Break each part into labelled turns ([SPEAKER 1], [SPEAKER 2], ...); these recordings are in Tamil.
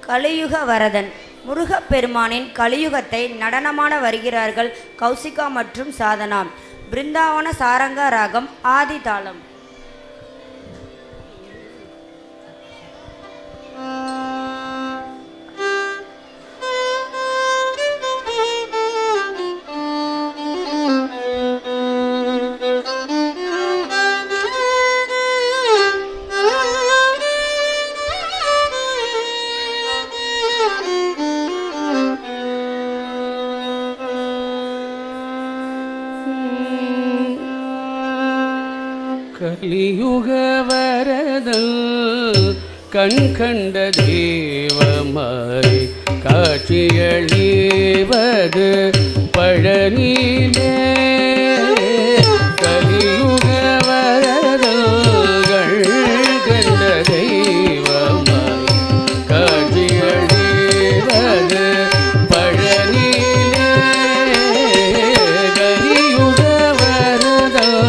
[SPEAKER 1] கலியுக வரதன். முருகப்பெருமானின் கலியுகத்தை நடனமான வருகிறார்கள் கௌசிகா மற்றும் சாதனா. பிருந்தாவன சாரங்கா ராகம் ஆதி தாளம்.
[SPEAKER 2] கலியுக வரதல் கண் கண்ட தெய்வமாய் காட்சியளிவது பழனியிலே. கலியுக வரதல் கண் கண்ட தெய்வமாய் காட்சியளிவது பழனியிலே. கலியுக வரதல்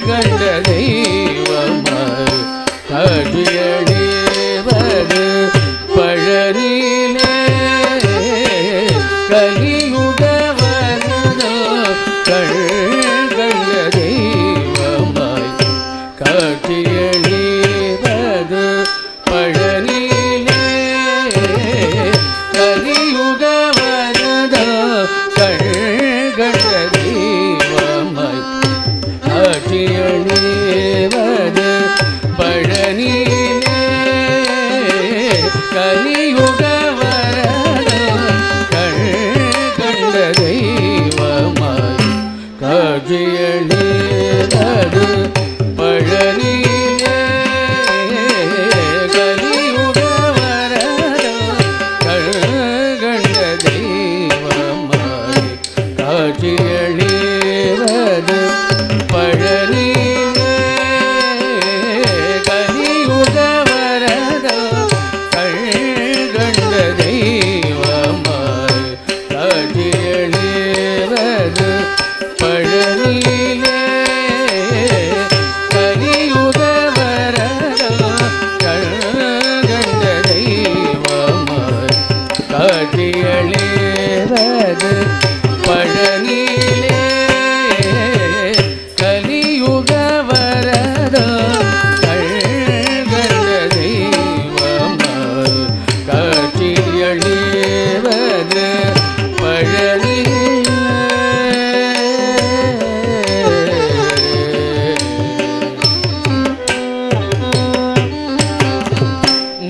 [SPEAKER 2] கண்ட தெய்வமாய் காட்சியளிவது பழனியிலே. கலியுக வரதல் கண்ட தெய்வமாய் காட்சியளிவது பழனியிலே. கலியுக வரதல் கண்ட தெய்வமாய் காட்சியளிவது பழனியிலே. கலியுக வரதல் கண்ட தெய்வமாய் காட்சியளிவது பழனியிலே. கலியுக வரதல் கண்ட தெய்வமாய் காட்சியளிவது பழனியிலே. கலியுக வரதல் கண்ட தெய்வமாய் காட்சியளிவது பழனியிலே. கலியுக வரதல் கண்ட தெய்வமாய் காட்சியளிவது பழனியிலே. கலியுக வரதல் கண்ட தெய்வமாய் காட்சியளிவது பழனியிலே.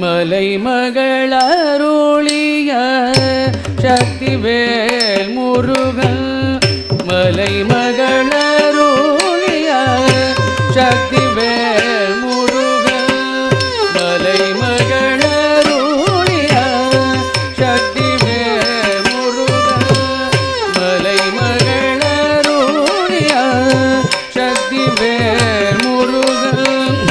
[SPEAKER 2] மலைமகள் அருளிய சக்திவேல் முருகன். மலைமகள் அருளிய சக்திவேல் முருகன். மலைமகள் அருளிய சக்திவேல் முருகன். மலைமகள் அருளிய சக்திவேல் முருகன்.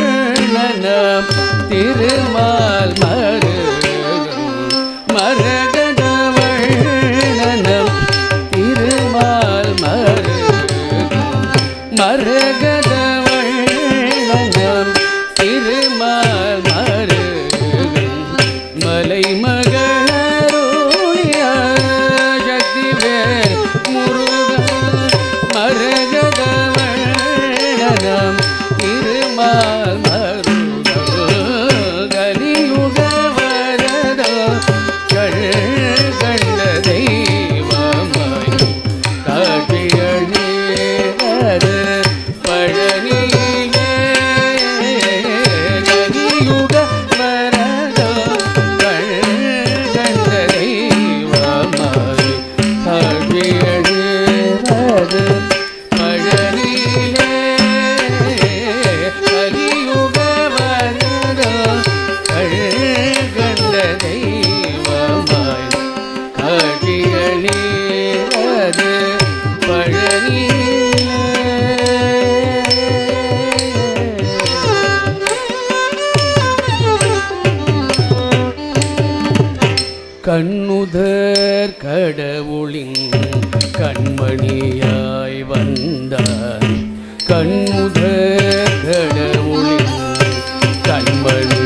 [SPEAKER 2] மரகதவர்ணனம் திருமால் மருகன். மரகதவர்ணனம் திருமால் மருகன். மரகதவர்ணனம் திருமால் மருகன். மலைமகள் அருளிய சக்திவேல் முருகன். மரகதவர்ணனம் திருமால் மருகன். கலியுக வரதல் கண்ட தெய்வமாய் காட்சியளிவது பழனியிலே. கலியுக வரதல் கண்ட தெய்வமாய் காட்சியளிவது பழனியிலே. கலியுக வரதல் கண்ட தெய்வமாய் காட்சியளிவது பழனியிலே. கண்ணுதர் கடவுளின் கண்மணியாய் வந்தான். கண்ணுதர் கடவுளின் கண்மணி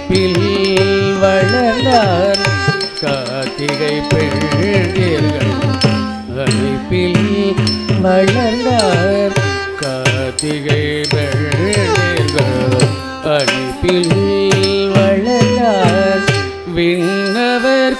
[SPEAKER 2] அணைப்பில் வளர்ந்தார் கார்த்திகை பெண்கள் அணைப்பில் வளர்ந்தார் கார்த்திகை பெண்கள் அணைப்பில் வளர்ந்தார் விண்ணவர்